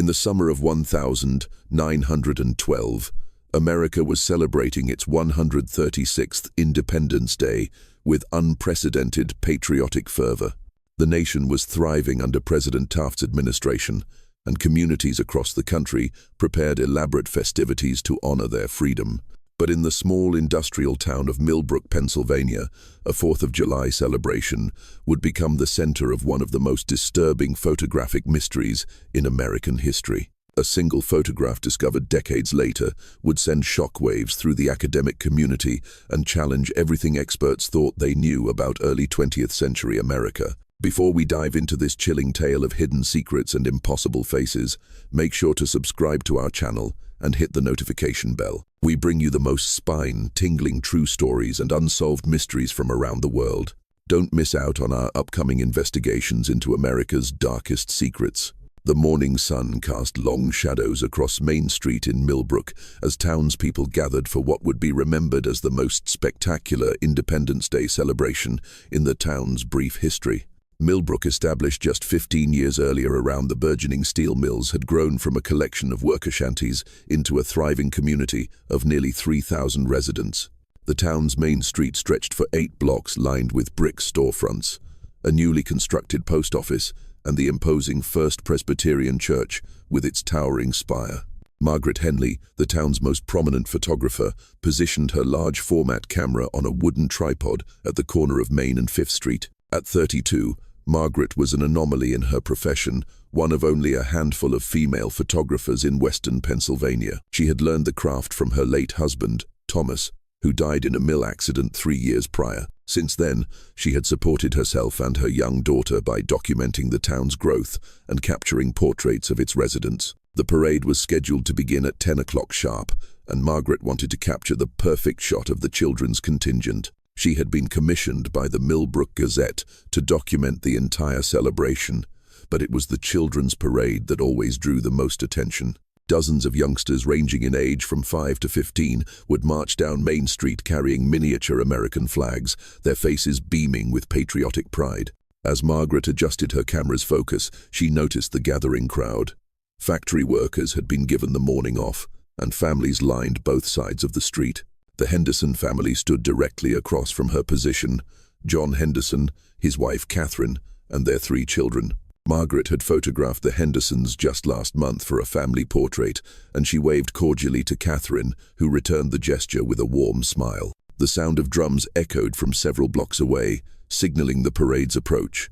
In the summer of 1912, America was celebrating its 136th Independence Day with unprecedented patriotic fervor. The nation was thriving under President Taft's administration, and communities across the country prepared elaborate festivities to honor their freedom. But in the small industrial town of Milbrook, Pennsylvania, a 4th of July celebration would become the center of one of the most disturbing photographic mysteries in American history. A single photograph discovered decades later would send shockwaves through the academic community and challenge everything experts thought they knew about early 20th century America. Before we dive into this chilling tale of hidden secrets and impossible faces, make sure to subscribe to our channel and hit the notification bell. We bring you the most spine-tingling true stories and unsolved mysteries from around the world. Don't miss out on our upcoming investigations into America's darkest secrets. The morning sun cast long shadows across Main Street in Milbrook as townspeople gathered for what would be remembered as the most spectacular Independence Day celebration in the town's brief history. Milbrook, established just 15 years earlier around the burgeoning steel mills, had grown from a collection of worker shanties into a thriving community of nearly 3,000 residents. The town's main street stretched for 8 blocks lined with brick storefronts, a newly constructed post office, and the imposing First Presbyterian Church with its towering spire. Margaret Henley, the town's most prominent photographer, positioned her large-format camera on a wooden tripod at the corner of Main and 5th Street. At 32, Margaret was an anomaly in her profession, one of only a handful of female photographers in western Pennsylvania. She had learned the craft from her late husband, Thomas, who died in a mill accident 3 years prior. Since then, she had supported herself and her young daughter by documenting the town's growth and capturing portraits of its residents. The parade was scheduled to begin at 10 o'clock sharp, and Margaret wanted to capture the perfect shot of the children's contingent. She had been commissioned by the Milbrook Gazette to document the entire celebration, but it was the children's parade that always drew the most attention. Dozens of youngsters ranging in age from 5 to 15 would march down Main Street carrying miniature American flags, their faces beaming with patriotic pride. As Margaret adjusted her camera's focus, she noticed the gathering crowd. Factory workers had been given the morning off, and families lined both sides of the street. The Henderson family stood directly across from her position: John Henderson, his wife Catherine, and their 3 children. Margaret had photographed the Hendersons just last month for a family portrait, and she waved cordially to Catherine, who returned the gesture with a warm smile. The sound of drums echoed from several blocks away, signaling the parade's approach.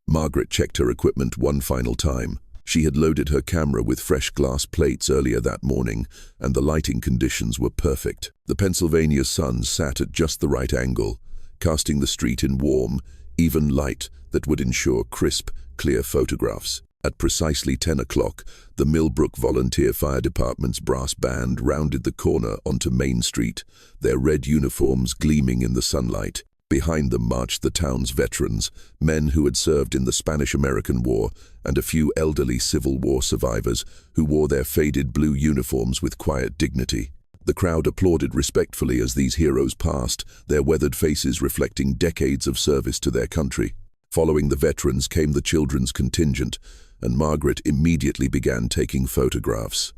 Margaret checked her equipment one final time. She had loaded her camera with fresh glass plates earlier that morning, and the lighting conditions were perfect. The Pennsylvania sun sat at just the right angle, casting the street in warm, even light that would ensure crisp, clear photographs. At precisely 10 o'clock, the Milbrook Volunteer Fire Department's brass band rounded the corner onto Main Street, their red uniforms gleaming in the sunlight. Behind them marched the town's veterans, men who had served in the Spanish-American War, and a few elderly Civil War survivors who wore their faded blue uniforms with quiet dignity. The crowd applauded respectfully as these heroes passed, their weathered faces reflecting decades of service to their country. Following the veterans came the children's contingent, and Margaret immediately began taking photographs.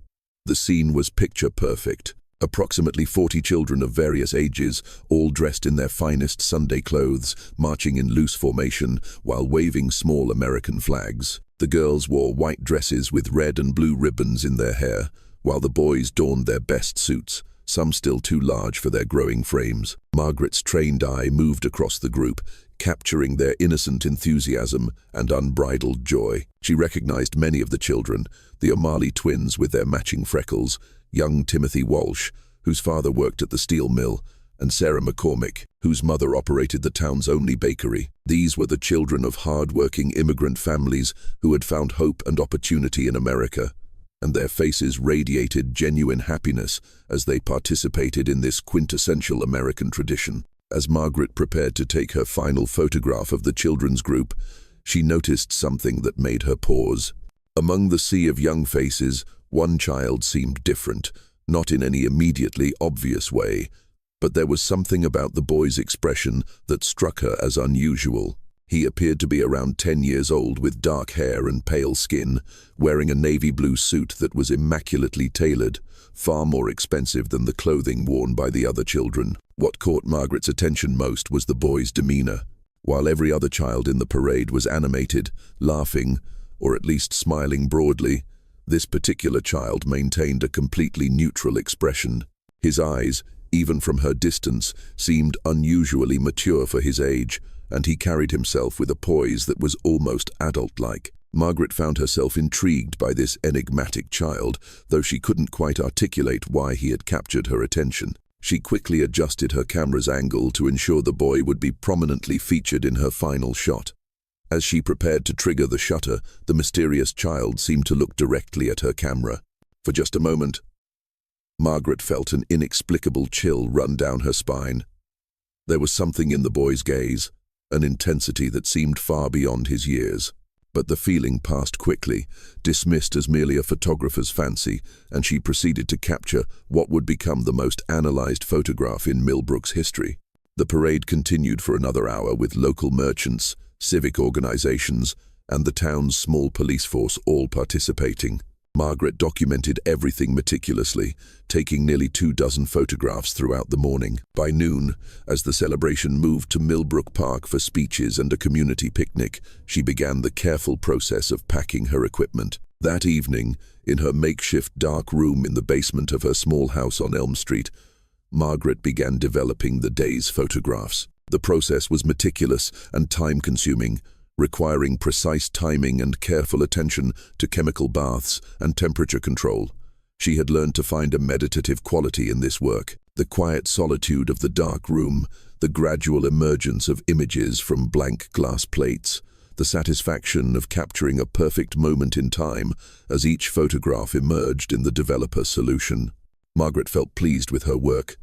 The scene was picture perfect. Approximately 40 children of various ages, all dressed in their finest Sunday clothes, marching in loose formation while waving small American flags. The girls wore white dresses with red and blue ribbons in their hair, while the boys donned their best suits, some still too large for their growing frames. Margaret's trained eye moved across the group, capturing their innocent enthusiasm and unbridled joy. She recognized many of the children, the O'Malley twins with their matching freckles, young Timothy Walsh, whose father worked at the steel mill, and Sarah McCormick, whose mother operated the town's only bakery. These were the children of hard-working immigrant families who had found hope and opportunity in America, and their faces radiated genuine happiness as they participated in this quintessential American tradition. As Margaret prepared to take her final photograph of the children's group, she noticed something that made her pause. Among the sea of young faces, one child seemed different, not in any immediately obvious way, but there was something about the boy's expression that struck her as unusual. He appeared to be around 10 years old with dark hair and pale skin, wearing a navy blue suit that was immaculately tailored, far more expensive than the clothing worn by the other children. What caught Margaret's attention most was the boy's demeanor. While every other child in the parade was animated, laughing, or at least smiling broadly, this particular child maintained a completely neutral expression. His eyes, even from her distance, seemed unusually mature for his age, and he carried himself with a poise that was almost adult-like. Margaret found herself intrigued by this enigmatic child, though she couldn't quite articulate why he had captured her attention. She quickly adjusted her camera's angle to ensure the boy would be prominently featured in her final shot. As she prepared to trigger the shutter, the mysterious child seemed to look directly at her camera. For just a moment, Margaret felt an inexplicable chill run down her spine. There was something in the boy's gaze, an intensity that seemed far beyond his years. But the feeling passed quickly, dismissed as merely a photographer's fancy, and she proceeded to capture what would become the most analyzed photograph in Milbrook's history. The parade continued for another hour with local merchants, civic organizations, and the town's small police force all participating. Margaret documented everything meticulously, taking nearly 24 photographs throughout the morning. By noon, as the celebration moved to Milbrook Park for speeches and a community picnic, she began the careful process of packing her equipment. That evening, in her makeshift dark room in the basement of her small house on Elm Street, Margaret began developing the day's photographs. The process was meticulous and time-consuming, requiring precise timing and careful attention to chemical baths and temperature control. She had learned to find a meditative quality in this work. The quiet solitude of the dark room, the gradual emergence of images from blank glass plates, the satisfaction of capturing a perfect moment in time as each photograph emerged in the developer solution. Margaret felt pleased with her work.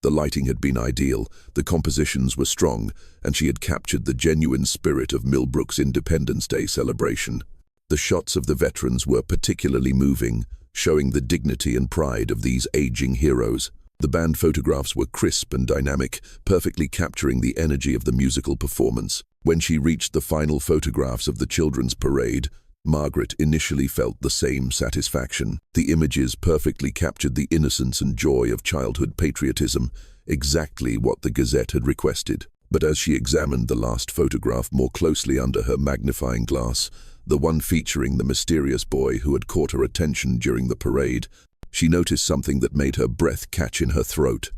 The lighting had been ideal, the compositions were strong, and she had captured the genuine spirit of Milbrook's Independence Day celebration. The shots of the veterans were particularly moving, showing the dignity and pride of these aging heroes. The band photographs were crisp and dynamic, perfectly capturing the energy of the musical performance. When she reached the final photographs of the children's parade, Margaret initially felt the same satisfaction. The images perfectly captured the innocence and joy of childhood patriotism, exactly what the Gazette had requested. But as she examined the last photograph more closely under her magnifying glass, the one featuring the mysterious boy who had caught her attention during the parade, she noticed something that made her breath catch in her throat.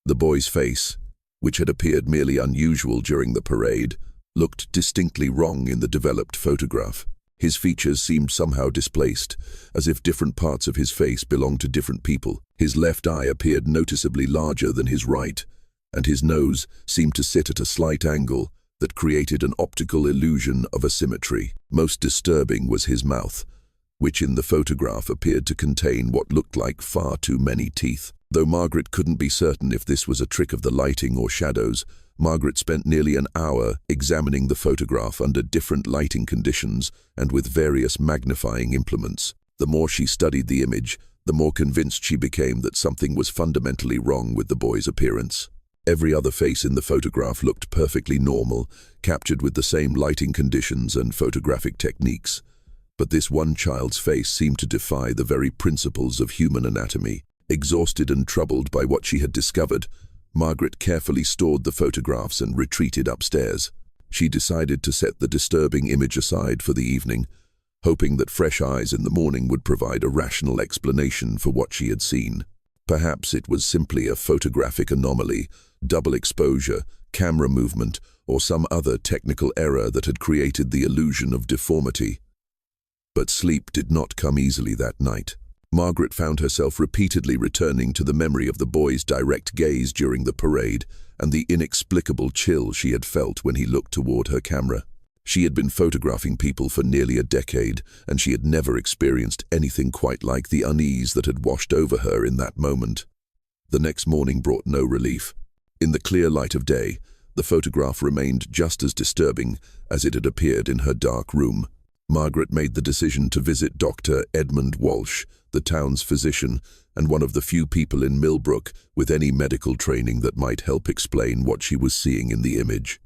The boy's face, which had appeared merely unusual during the parade, looked distinctly wrong in the developed photograph. His features seemed somehow displaced, as if different parts of his face belonged to different people. His left eye appeared noticeably larger than his right, and his nose seemed to sit at a slight angle that created an optical illusion of asymmetry. Most disturbing was his mouth, which in the photograph appeared to contain what looked like far too many teeth. Though Margaret couldn't be certain if this was a trick of the lighting or shadows, Margaret spent nearly an hour examining the photograph under different lighting conditions and with various magnifying implements. The more she studied the image, the more convinced she became that something was fundamentally wrong with the boy's appearance. Every other face in the photograph looked perfectly normal, captured with the same lighting conditions and photographic techniques. But this one child's face seemed to defy the very principles of human anatomy. Exhausted and troubled by what she had discovered, Margaret carefully stored the photographs and retreated upstairs. She decided to set the disturbing image aside for the evening, hoping that fresh eyes in the morning would provide a rational explanation for what she had seen. Perhaps it was simply a photographic anomaly, double exposure, camera movement, or some other technical error that had created the illusion of deformity. But sleep did not come easily that night. Margaret found herself repeatedly returning to the memory of the boy's direct gaze during the parade and the inexplicable chill she had felt when he looked toward her camera. She had been photographing people for nearly a decade, and she had never experienced anything quite like the unease that had washed over her in that moment. The next morning brought no relief. In the clear light of day, the photograph remained just as disturbing as it had appeared in her dark room. Margaret made the decision to visit Dr. Edmund Walsh, the town's physician, and one of the few people in Milbrook with any medical training that might help explain what she was seeing in the image.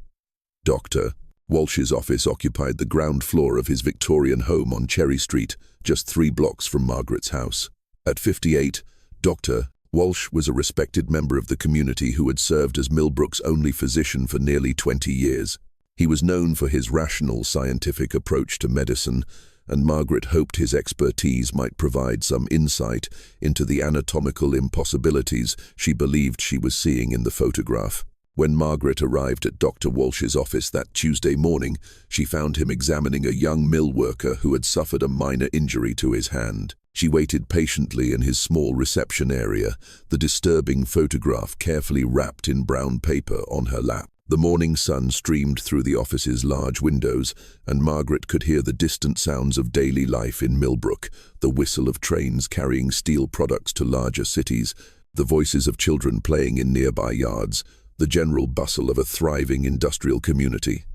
Dr. Walsh's office occupied the ground floor of his Victorian home on Cherry Street, just 3 blocks from Margaret's house. At 58, Dr. Walsh was a respected member of the community who had served as Milbrook's only physician for nearly 20 years. He was known for his rational, scientific approach to medicine, and Margaret hoped his expertise might provide some insight into the anatomical impossibilities she believed she was seeing in the photograph. When Margaret arrived at Dr. Walsh's office that Tuesday morning, she found him examining a young mill worker who had suffered a minor injury to his hand. She waited patiently in his small reception area, the disturbing photograph carefully wrapped in brown paper on her lap. The morning sun streamed through the office's large windows, and Margaret could hear the distant sounds of daily life in Milbrook, the whistle of trains carrying steel products to larger cities, the voices of children playing in nearby yards, the general bustle of a thriving industrial community.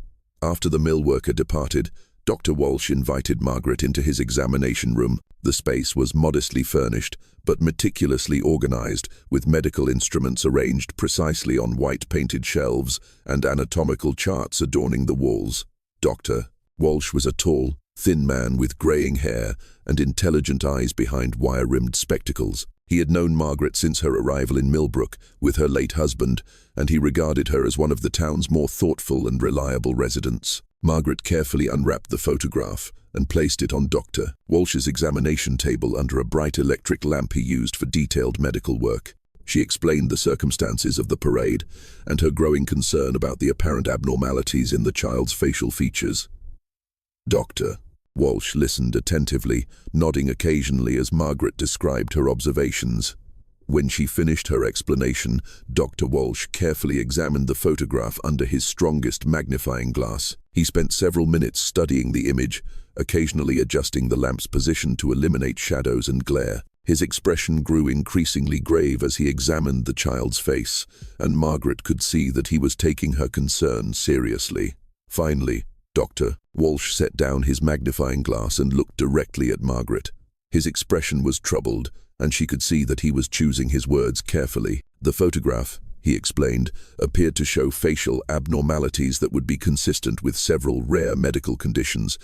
After the mill worker departed, Dr. Walsh invited Margaret into his examination room. The space was modestly furnished, but meticulously organized, with medical instruments arranged precisely on white painted shelves and anatomical charts adorning the walls. Dr. Walsh was a tall, thin man with graying hair and intelligent eyes behind wire-rimmed spectacles. He had known Margaret since her arrival in Milbrook with her late husband, and he regarded her as one of the town's more thoughtful and reliable residents. Margaret carefully unwrapped the photograph and placed it on Dr. Walsh's examination table under a bright electric lamp he used for detailed medical work. She explained the circumstances of the parade and her growing concern about the apparent abnormalities in the child's facial features. Dr. Walsh listened attentively, nodding occasionally as Margaret described her observations. When she finished her explanation, Dr. Walsh carefully examined the photograph under his strongest magnifying glass. He spent several minutes studying the image, occasionally adjusting the lamp's position to eliminate shadows and glare. His expression grew increasingly grave as he examined the child's face, and Margaret could see that he was taking her concern seriously. Finally, Dr. Walsh set down his magnifying glass and looked directly at Margaret. His expression was troubled, and she could see that he was choosing his words carefully. The photograph, he explained, appeared to show facial abnormalities that would be consistent with several rare medical conditions,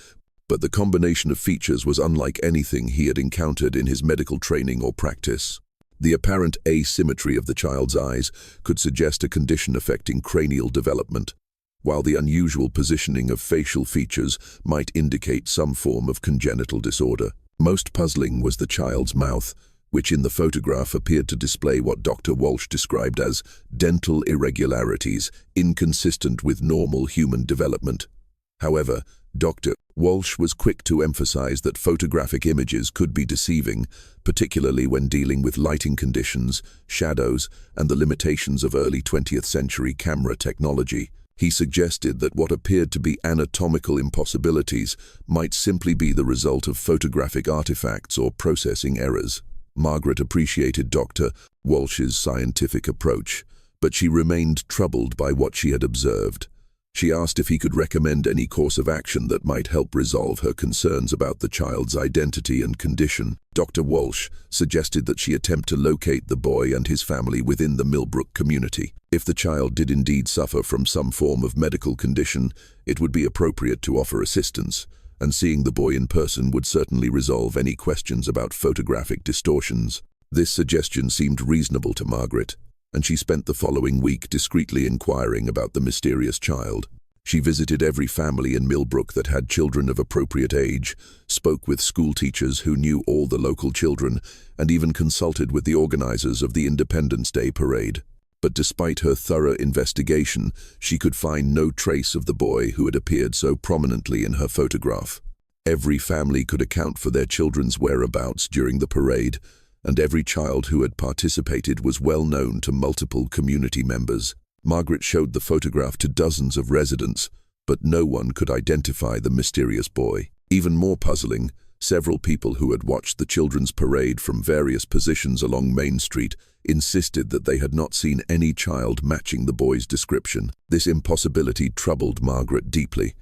but the combination of features was unlike anything he had encountered in his medical training or practice. The apparent asymmetry of the child's eyes could suggest a condition affecting cranial development, while the unusual positioning of facial features might indicate some form of congenital disorder. Most puzzling was the child's mouth, which in the photograph appeared to display what Dr. Walsh described as dental irregularities, inconsistent with normal human development. However, Dr. Walsh was quick to emphasize that photographic images could be deceiving, particularly when dealing with lighting conditions, shadows, and the limitations of early 20th century camera technology. He suggested that what appeared to be anatomical impossibilities might simply be the result of photographic artifacts or processing errors. Margaret appreciated Dr. Walsh's scientific approach, but she remained troubled by what she had observed. She asked if he could recommend any course of action that might help resolve her concerns about the child's identity and condition. Dr. Walsh suggested that she attempt to locate the boy and his family within the Milbrook community. If the child did indeed suffer from some form of medical condition, it would be appropriate to offer assistance, and seeing the boy in person would certainly resolve any questions about photographic distortions. This suggestion seemed reasonable to Margaret, and she spent the following week discreetly inquiring about the mysterious child. She visited every family in Milbrook that had children of appropriate age, spoke with school teachers who knew all the local children, and even consulted with the organizers of the Independence Day parade. But despite her thorough investigation, she could find no trace of the boy who had appeared so prominently in her photograph. Every family could account for their children's whereabouts during the parade, and every child who had participated was well known to multiple community members. Margaret showed the photograph to dozens of residents, but no one could identify the mysterious boy. Even more puzzling, several people who had watched the children's parade from various positions along Main Street insisted that they had not seen any child matching the boy's description. This impossibility troubled Margaret deeply.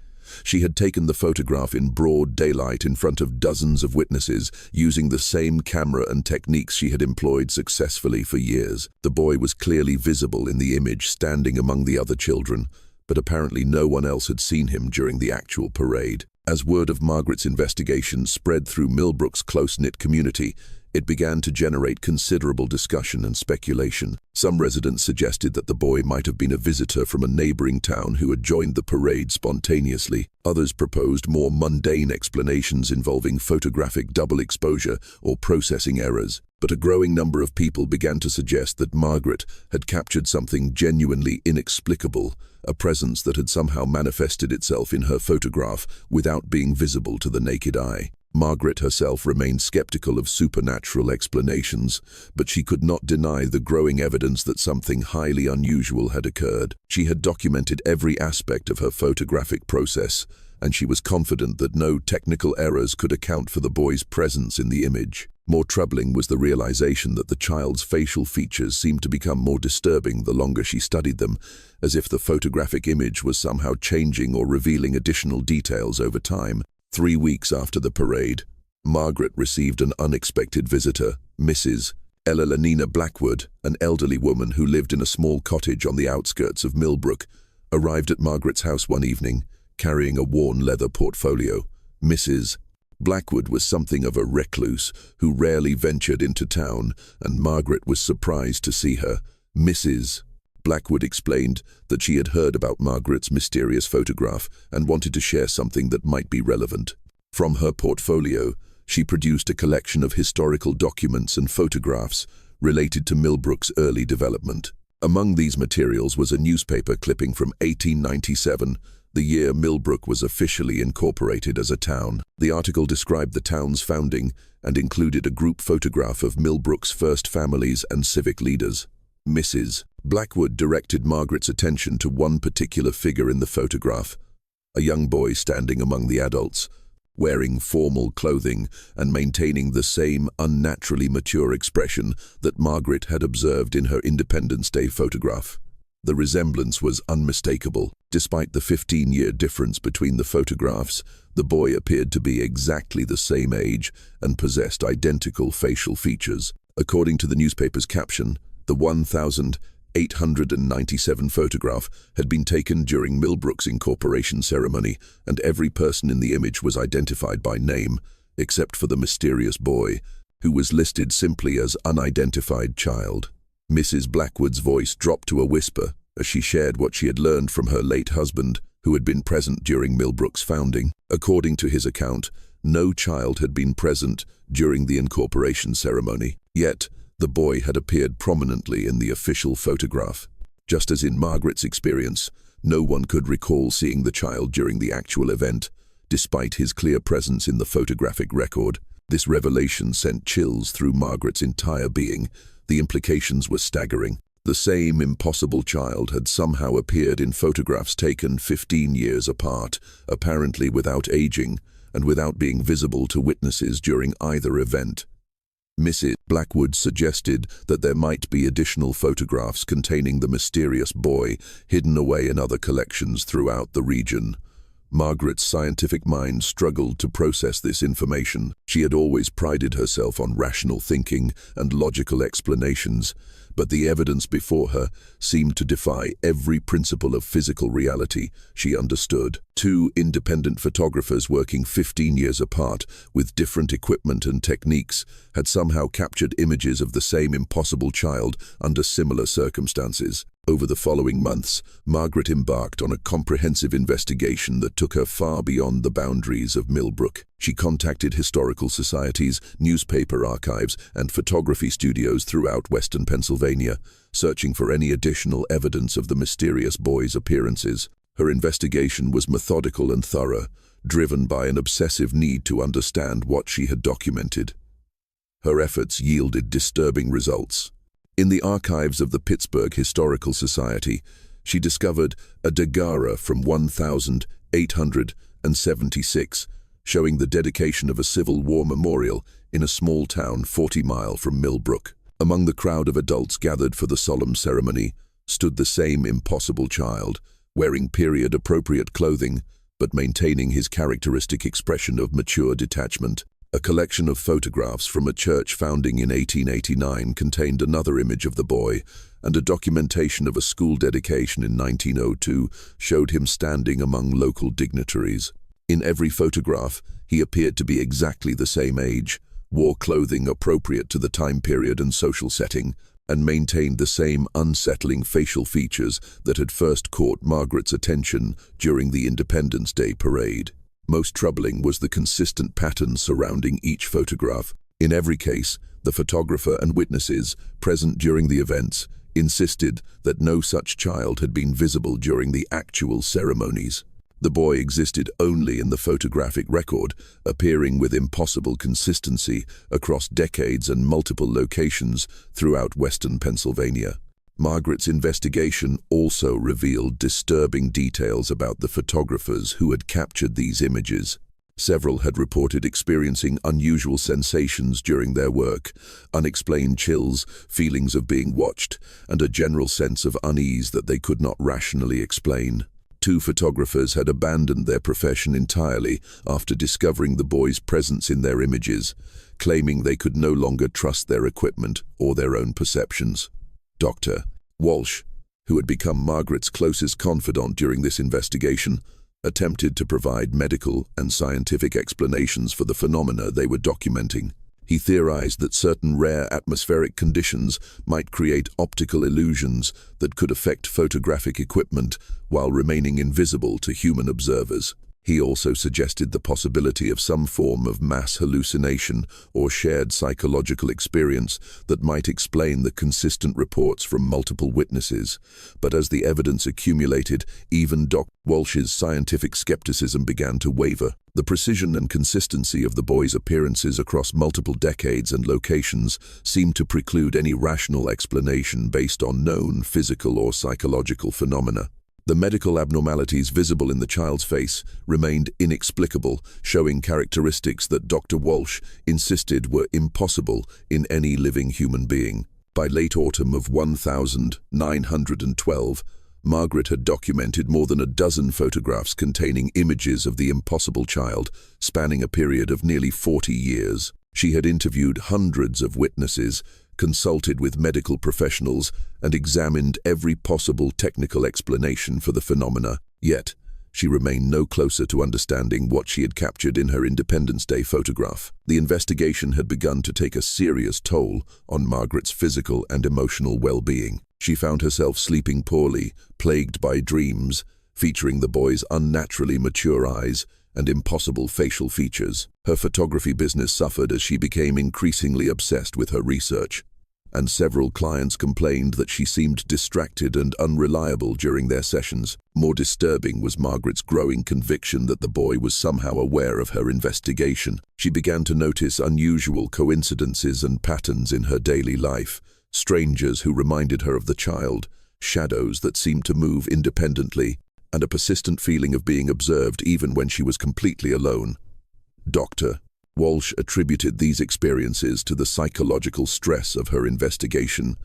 She had taken the photograph in broad daylight in front of dozens of witnesses, using the same camera and techniques she had employed successfully for years. The boy was clearly visible in the image standing among the other children, but apparently no one else had seen him during the actual parade. As word of Margaret's investigation spread through Milbrook's close-knit community, it began to generate considerable discussion and speculation. Some residents suggested that the boy might have been a visitor from a neighboring town who had joined the parade spontaneously. Others proposed more mundane explanations involving photographic double exposure or processing errors. But a growing number of people began to suggest that Margaret had captured something genuinely inexplicable, a presence that had somehow manifested itself in her photograph without being visible to the naked eye. Margaret herself remained skeptical of supernatural explanations, but she could not deny the growing evidence that something highly unusual had occurred. She had documented every aspect of her photographic process, and she was confident that no technical errors could account for the boy's presence in the image. More troubling was the realization that the child's facial features seemed to become more disturbing the longer she studied them, as if the photographic image was somehow changing or revealing additional details over time. 3 weeks after the parade, Margaret received an unexpected visitor, Mrs. Elenina Blackwood, an elderly woman who lived in a small cottage on the outskirts of Milbrook, arrived at Margaret's house one evening, carrying a worn leather portfolio. Mrs. Blackwood was something of a recluse who rarely ventured into town, and Margaret was surprised to see her. Mrs. Blackwood explained that she had heard about Margaret's mysterious photograph and wanted to share something that might be relevant. From her portfolio, she produced a collection of historical documents and photographs related to Milbrook's early development. Among these materials was a newspaper clipping from 1897, the year Milbrook was officially incorporated as a town. The article described the town's founding and included a group photograph of Milbrook's first families and civic leaders. Mrs. Blackwood directed Margaret's attention to one particular figure in the photograph, a young boy standing among the adults, wearing formal clothing and maintaining the same unnaturally mature expression that Margaret had observed in her Independence Day photograph. The resemblance was unmistakable. Despite the 15-year difference between the photographs, the boy appeared to be exactly the same age and possessed identical facial features. According to the newspaper's caption, the 1,897 photograph had been taken during Milbrook's incorporation ceremony, and every person in the image was identified by name, except for the mysterious boy, who was listed simply as unidentified child. Mrs. Blackwood's voice dropped to a whisper as she shared what she had learned from her late husband, who had been present during Milbrook's founding. According to his account, no child had been present during the incorporation ceremony, yet the boy had appeared prominently in the official photograph. Just as in Margaret's experience, no one could recall seeing the child during the actual event, despite his clear presence in the photographic record. This revelation sent chills through Margaret's entire being. The implications were staggering. The same impossible child had somehow appeared in photographs taken 15 years apart, apparently without aging, and without being visible to witnesses during either event. Mrs. Blackwood suggested that there might be additional photographs containing the mysterious boy hidden away in other collections throughout the region. Margaret's scientific mind struggled to process this information. She had always prided herself on rational thinking and logical explanations, but the evidence before her seemed to defy every principle of physical reality she understood. Two independent photographers working 15 years apart with different equipment and techniques had somehow captured images of the same impossible child under similar circumstances. Over the following months, Margaret embarked on a comprehensive investigation that took her far beyond the boundaries of Milbrook. She contacted historical societies, newspaper archives, and photography studios throughout western Pennsylvania, searching for any additional evidence of the mysterious boy's appearances. Her investigation was methodical and thorough, driven by an obsessive need to understand what she had documented. Her efforts yielded disturbing results. In the archives of the Pittsburgh Historical Society, she discovered a daguerre from 1876, showing the dedication of a Civil War memorial in a small town 40 miles from Milbrook. Among the crowd of adults gathered for the solemn ceremony stood the same impossible child, wearing period-appropriate clothing, but maintaining his characteristic expression of mature detachment. A collection of photographs from a church founding in 1889 contained another image of the boy, and a documentation of a school dedication in 1902 showed him standing among local dignitaries. In every photograph, he appeared to be exactly the same age, wore clothing appropriate to the time period and social setting, and maintained the same unsettling facial features that had first caught Margaret's attention during the Independence Day parade. Most troubling was the consistent pattern surrounding each photograph. In every case, the photographer and witnesses present during the events insisted that no such child had been visible during the actual ceremonies. The boy existed only in the photographic record, appearing with impossible consistency across decades and multiple locations throughout western Pennsylvania. Margaret's investigation also revealed disturbing details about the photographers who had captured these images. Several had reported experiencing unusual sensations during their work, unexplained chills, feelings of being watched, and a general sense of unease that they could not rationally explain. 2 photographers had abandoned their profession entirely after discovering the boy's presence in their images, claiming they could no longer trust their equipment or their own perceptions. Dr. Walsh, who had become Margaret's closest confidant during this investigation, attempted to provide medical and scientific explanations for the phenomena they were documenting. He theorized that certain rare atmospheric conditions might create optical illusions that could affect photographic equipment while remaining invisible to human observers. He also suggested the possibility of some form of mass hallucination or shared psychological experience that might explain the consistent reports from multiple witnesses. But as the evidence accumulated, even Dr. Walsh's scientific skepticism began to waver. The precision and consistency of the boy's appearances across multiple decades and locations seemed to preclude any rational explanation based on known physical or psychological phenomena. The medical abnormalities visible in the child's face remained inexplicable, showing characteristics that Dr. Walsh insisted were impossible in any living human being. By late autumn of 1912, Margaret had documented more than a dozen photographs containing images of the impossible child, spanning a period of nearly 40 years. She had interviewed hundreds of witnesses, consulted with medical professionals, and examined every possible technical explanation for the phenomena. Yet, she remained no closer to understanding what she had captured in her Independence Day photograph. The investigation had begun to take a serious toll on Margaret's physical and emotional well-being. She found herself sleeping poorly, plagued by dreams, featuring the boy's unnaturally mature eyes and impossible facial features. Her photography business suffered as she became increasingly obsessed with her research, and several clients complained that she seemed distracted and unreliable during their sessions. More disturbing was Margaret's growing conviction that the boy was somehow aware of her investigation. She began to notice unusual coincidences and patterns in her daily life, strangers who reminded her of the child, shadows that seemed to move independently, and a persistent feeling of being observed even when she was completely alone. Dr. Walsh attributed these experiences to the psychological stress of her investigation,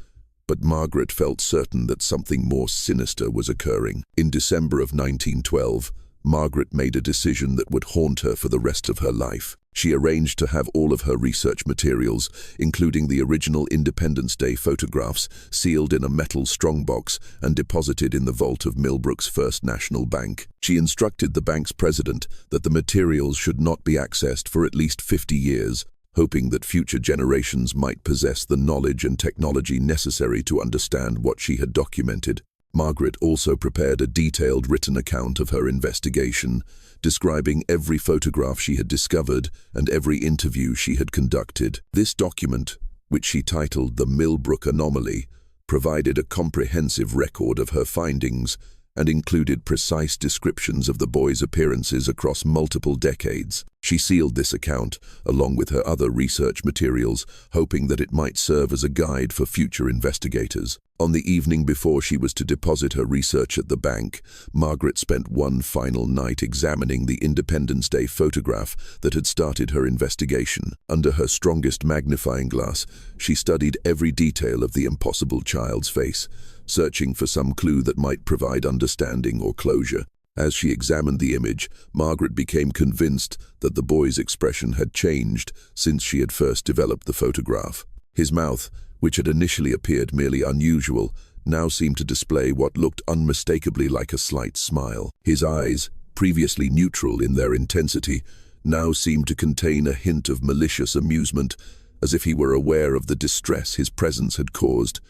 but Margaret felt certain that something more sinister was occurring. In December of 1912, Margaret made a decision that would haunt her for the rest of her life. She arranged to have all of her research materials, including the original Independence Day photographs, sealed in a metal strongbox and deposited in the vault of Milbrook's First National Bank. She instructed the bank's president that the materials should not be accessed for at least 50 years, hoping that future generations might possess the knowledge and technology necessary to understand what she had documented. Margaret also prepared a detailed written account of her investigation, describing every photograph she had discovered and every interview she had conducted. This document, which she titled the Milbrook Anomaly, provided a comprehensive record of her findings and included precise descriptions of the boy's appearances across multiple decades. She sealed this account, along with her other research materials, hoping that it might serve as a guide for future investigators. On the evening before she was to deposit her research at the bank, Margaret spent one final night examining the Independence Day photograph that had started her investigation. Under her strongest magnifying glass, she studied every detail of the impossible child's face, searching for some clue that might provide understanding or closure. As she examined the image, Margaret became convinced that the boy's expression had changed since she had first developed the photograph. His mouth, which had initially appeared merely unusual, now seemed to display what looked unmistakably like a slight smile. His eyes, previously neutral in their intensity, now seemed to contain a hint of malicious amusement, as if he were aware of the distress his presence had caused,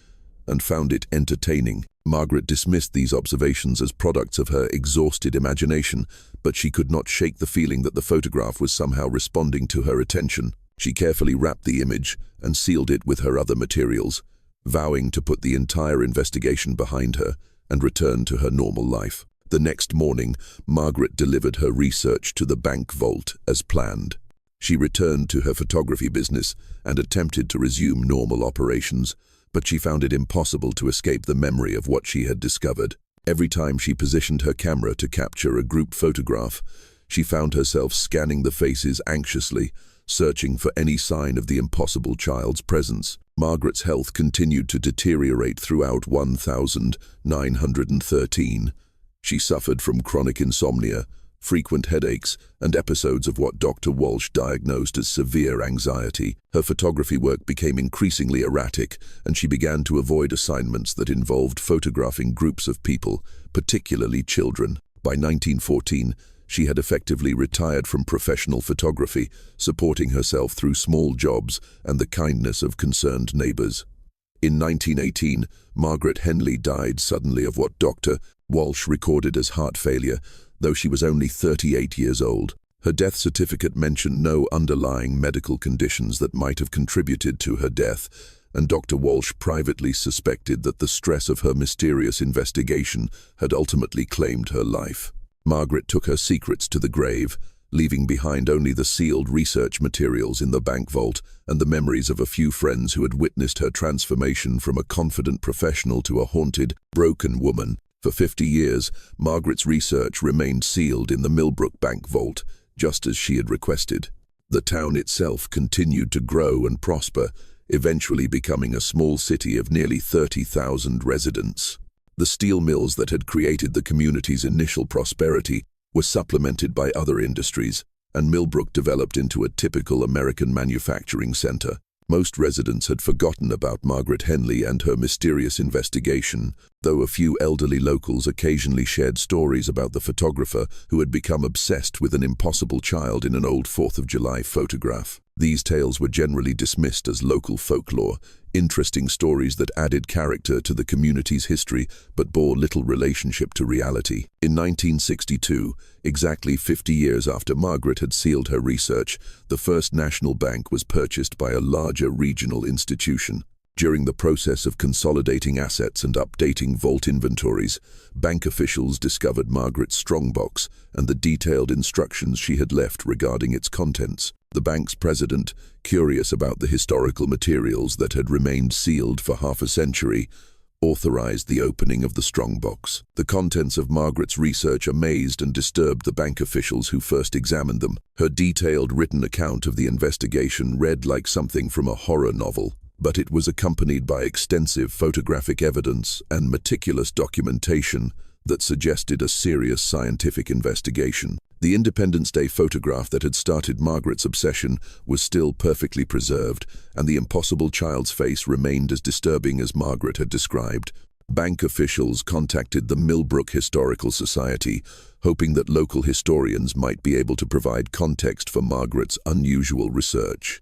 and found it entertaining. Margaret dismissed these observations as products of her exhausted imagination, but she could not shake the feeling that the photograph was somehow responding to her attention. She carefully wrapped the image and sealed it with her other materials, vowing to put the entire investigation behind her and return to her normal life. The next morning, Margaret delivered her research to the bank vault as planned. She returned to her photography business and attempted to resume normal operations, but she found it impossible to escape the memory of what she had discovered. Every time she positioned her camera to capture a group photograph, she found herself scanning the faces anxiously, searching for any sign of the impossible child's presence. Margaret's health continued to deteriorate throughout 1913. She suffered from chronic insomnia, frequent headaches, and episodes of what Dr. Walsh diagnosed as severe anxiety. Her photography work became increasingly erratic, and she began to avoid assignments that involved photographing groups of people, particularly children. By 1914, she had effectively retired from professional photography, supporting herself through small jobs and the kindness of concerned neighbors. In 1918, Margaret Henley died suddenly of what Dr. Walsh recorded as heart failure, though she was only 38 years old. Her death certificate mentioned no underlying medical conditions that might have contributed to her death, and Dr. Walsh privately suspected that the stress of her mysterious investigation had ultimately claimed her life. Margaret took her secrets to the grave, leaving behind only the sealed research materials in the bank vault and the memories of a few friends who had witnessed her transformation from a confident professional to a haunted, broken woman. For 50 years, Margaret's research remained sealed in the Milbrook bank vault, just as she had requested. The town itself continued to grow and prosper, eventually becoming a small city of nearly 30,000 residents. The steel mills that had created the community's initial prosperity were supplemented by other industries, and Milbrook developed into a typical American manufacturing center. Most residents had forgotten about Margaret Henley and her mysterious investigation, though a few elderly locals occasionally shared stories about the photographer who had become obsessed with an impossible child in an old 4th of July photograph. These tales were generally dismissed as local folklore, interesting stories that added character to the community's history but bore little relationship to reality. In 1962, exactly 50 years after Margaret had sealed her research, the First National Bank was purchased by a larger regional institution. During the process of consolidating assets and updating vault inventories, bank officials discovered Margaret's strongbox and the detailed instructions she had left regarding its contents. The bank's president, curious about the historical materials that had remained sealed for half a century, authorized the opening of the strongbox. The contents of Margaret's research amazed and disturbed the bank officials who first examined them. Her detailed written account of the investigation read like something from a horror novel, but it was accompanied by extensive photographic evidence and meticulous documentation that suggested a serious scientific investigation. The Independence Day photograph that had started Margaret's obsession was still perfectly preserved, and the impossible child's face remained as disturbing as Margaret had described. Bank officials contacted the Milbrook Historical Society, hoping that local historians might be able to provide context for Margaret's unusual research.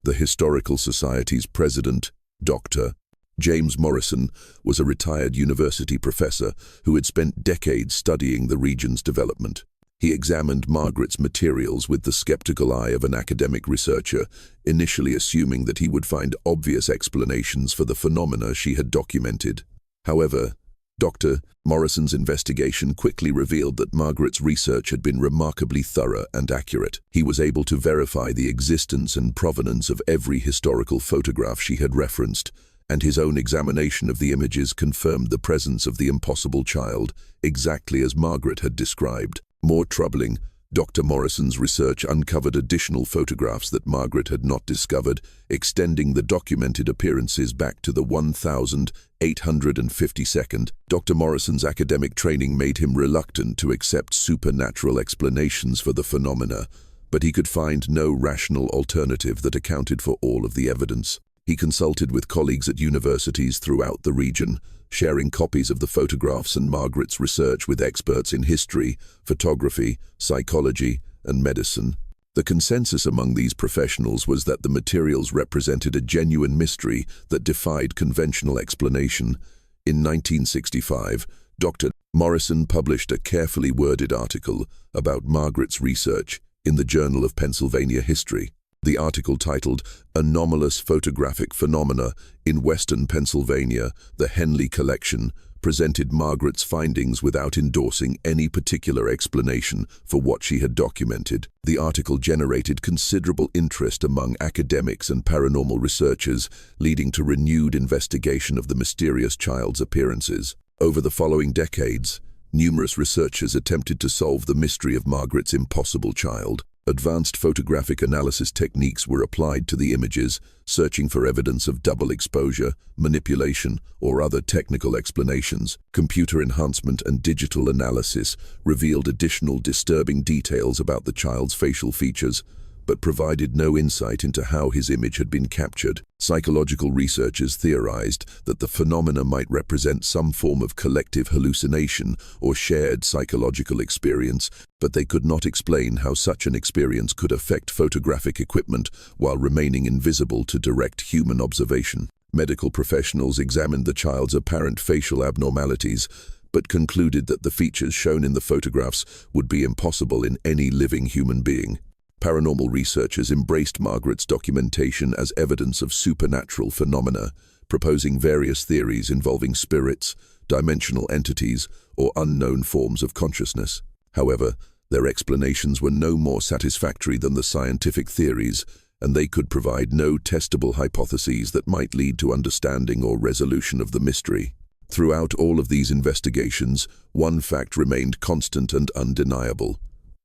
The Historical Society's president, Dr. James Morrison, was a retired university professor who had spent decades studying the region's development. He examined Margaret's materials with the skeptical eye of an academic researcher, initially assuming that he would find obvious explanations for the phenomena she had documented. However, Dr. Morrison's investigation quickly revealed that Margaret's research had been remarkably thorough and accurate. He was able to verify the existence and provenance of every historical photograph she had referenced, and his own examination of the images confirmed the presence of the impossible child, exactly as Margaret had described. More troubling, Dr. Morrison's research uncovered additional photographs that Margaret had not discovered, extending the documented appearances back to the 1852nd. Dr. Morrison's academic training made him reluctant to accept supernatural explanations for the phenomena, but he could find no rational alternative that accounted for all of the evidence. He consulted with colleagues at universities throughout the region, sharing copies of the photographs and Margaret's research with experts in history, photography, psychology, and medicine. The consensus among these professionals was that the materials represented a genuine mystery that defied conventional explanation. In 1965, Dr. Morrison published a carefully worded article about Margaret's research in the Journal of Pennsylvania History. The article, titled "Anomalous Photographic Phenomena in Western Pennsylvania, the Henley Collection," presented Margaret's findings without endorsing any particular explanation for what she had documented. The article generated considerable interest among academics and paranormal researchers, leading to renewed investigation of the mysterious child's appearances. Over the following decades, numerous researchers attempted to solve the mystery of Margaret's impossible child. Advanced photographic analysis techniques were applied to the images, searching for evidence of double exposure, manipulation, or other technical explanations. Computer enhancement and digital analysis revealed additional disturbing details about the child's facial features, but provided no insight into how his image had been captured. Psychological researchers theorized that the phenomena might represent some form of collective hallucination or shared psychological experience, but they could not explain how such an experience could affect photographic equipment while remaining invisible to direct human observation. Medical professionals examined the child's apparent facial abnormalities, but concluded that the features shown in the photographs would be impossible in any living human being. Paranormal researchers embraced Margaret's documentation as evidence of supernatural phenomena, proposing various theories involving spirits, dimensional entities, or unknown forms of consciousness. However, their explanations were no more satisfactory than the scientific theories, and they could provide no testable hypotheses that might lead to understanding or resolution of the mystery. Throughout all of these investigations, one fact remained constant and undeniable.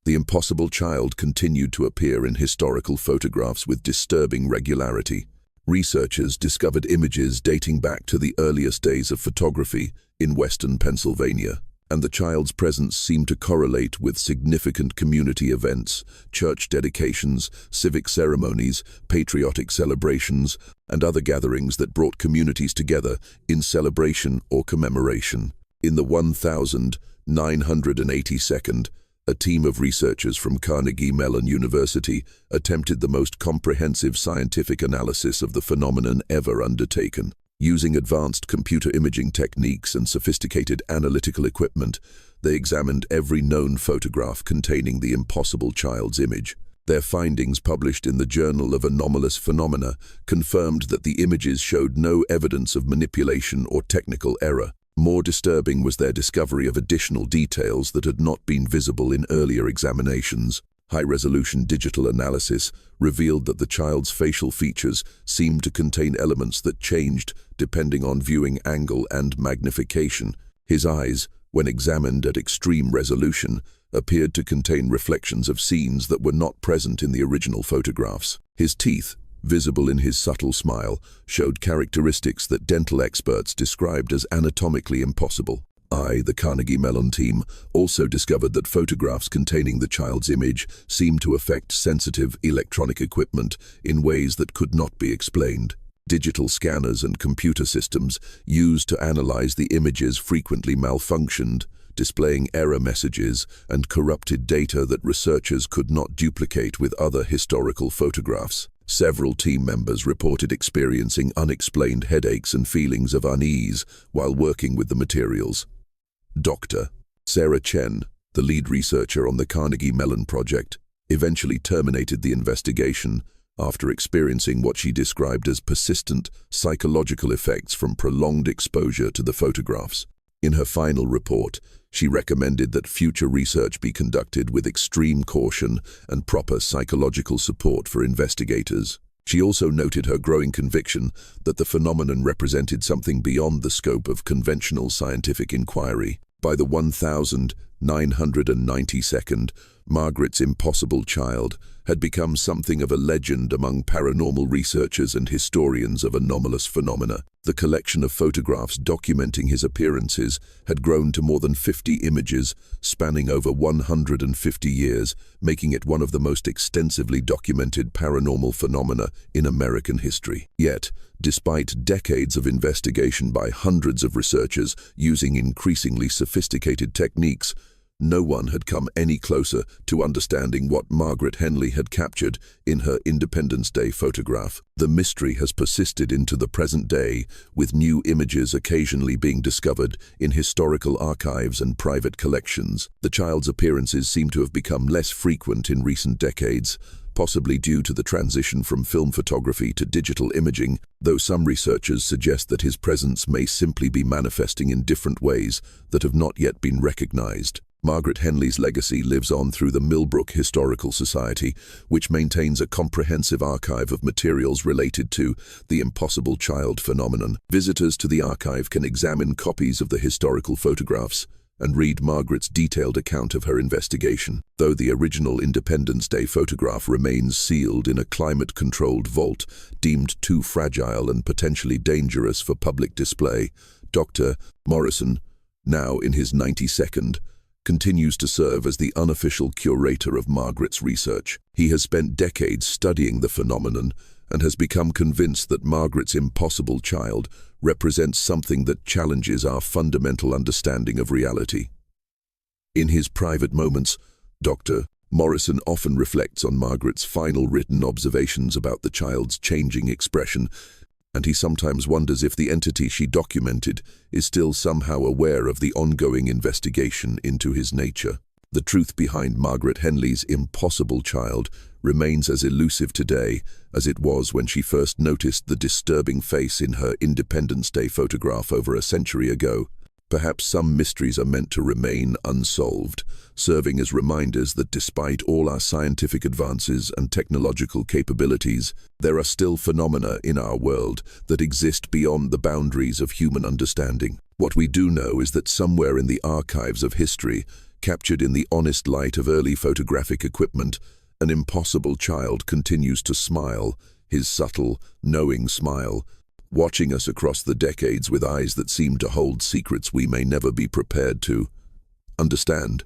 The impossible child continued to appear in historical photographs with disturbing regularity. Researchers discovered images dating back to the earliest days of photography in western Pennsylvania, and the child's presence seemed to correlate with significant community events, church dedications, civic ceremonies, patriotic celebrations, and other gatherings that brought communities together in celebration or commemoration. In the 1982nd, a team of researchers from Carnegie Mellon University attempted the most comprehensive scientific analysis of the phenomenon ever undertaken. Using advanced computer imaging techniques and sophisticated analytical equipment, they examined every known photograph containing the impossible child's image. Their findings, published in the Journal of Anomalous Phenomena, confirmed that the images showed no evidence of manipulation or technical error. More disturbing was their discovery of additional details that had not been visible in earlier examinations. High-resolution digital analysis revealed that the child's facial features seemed to contain elements that changed depending on viewing angle and magnification. His eyes, when examined at extreme resolution, appeared to contain reflections of scenes that were not present in the original photographs. His teeth, visible in his subtle smile, showed characteristics that dental experts described as anatomically impossible. The Carnegie Mellon team also discovered that photographs containing the child's image seemed to affect sensitive electronic equipment in ways that could not be explained. Digital scanners and computer systems used to analyze the images frequently malfunctioned, displaying error messages and corrupted data that researchers could not duplicate with other historical photographs. Several team members reported experiencing unexplained headaches and feelings of unease while working with the materials. Dr. Sarah Chen, the lead researcher on the Carnegie Mellon project, eventually terminated the investigation after experiencing what she described as persistent psychological effects from prolonged exposure to the photographs. In her final report, she recommended that future research be conducted with extreme caution and proper psychological support for investigators. She also noted her growing conviction that the phenomenon represented something beyond the scope of conventional scientific inquiry. By the 992nd, Margaret's impossible child, had become something of a legend among paranormal researchers and historians of anomalous phenomena. The collection of photographs documenting his appearances had grown to more than 50 images, spanning over 150 years, making it one of the most extensively documented paranormal phenomena in American history. Yet, despite decades of investigation by hundreds of researchers using increasingly sophisticated techniques, no one had come any closer to understanding what Margaret Henley had captured in her Independence Day photograph. The mystery has persisted into the present day, with new images occasionally being discovered in historical archives and private collections. The child's appearances seem to have become less frequent in recent decades, possibly due to the transition from film photography to digital imaging, though some researchers suggest that his presence may simply be manifesting in different ways that have not yet been recognized. Margaret Henley's legacy lives on through the Milbrook Historical Society, which maintains a comprehensive archive of materials related to the impossible child phenomenon. Visitors to the archive can examine copies of the historical photographs and read Margaret's detailed account of her investigation. Though the original Independence Day photograph remains sealed in a climate-controlled vault deemed too fragile and potentially dangerous for public display, Dr. Morrison, now in his 92nd, continues to serve as the unofficial curator of Margaret's research. He has spent decades studying the phenomenon and has become convinced that Margaret's impossible child represents something that challenges our fundamental understanding of reality. In his private moments, Dr. Morrison often reflects on Margaret's final written observations about the child's changing expression, and he sometimes wonders if the entity she documented is still somehow aware of the ongoing investigation into his nature. The truth behind Margaret Henley's impossible child remains as elusive today as it was when she first noticed the disturbing face in her Independence Day photograph over a century ago. Perhaps some mysteries are meant to remain unsolved, serving as reminders that despite all our scientific advances and technological capabilities, there are still phenomena in our world that exist beyond the boundaries of human understanding. What we do know is that somewhere in the archives of history, captured in the honest light of early photographic equipment, an impossible child continues to smile, his subtle, knowing smile, watching us across the decades with eyes that seem to hold secrets we may never be prepared to understand.